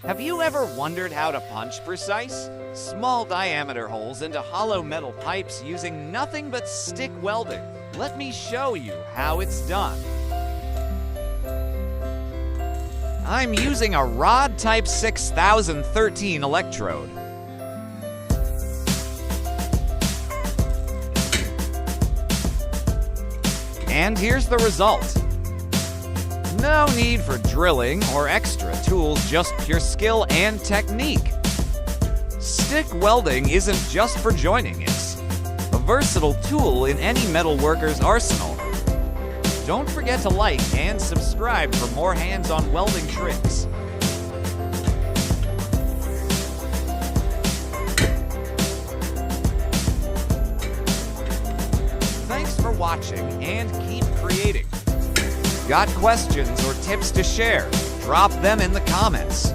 Have you ever wondered how to punch precise? Small diameter holes into hollow metal pipes using nothing but stick welding. Let me show you how it's done. I'm using a rod type 6013 electrode. And here's the result. No need for drilling or extra tools, just pure skill and technique. Stick welding isn't just for joining, it's a versatile tool in any metal worker's arsenal. Don't forget to like and subscribe for more hands-on welding tricks. Thanks for watching and keep creating. Got questions or tips to share? Drop them in the comments.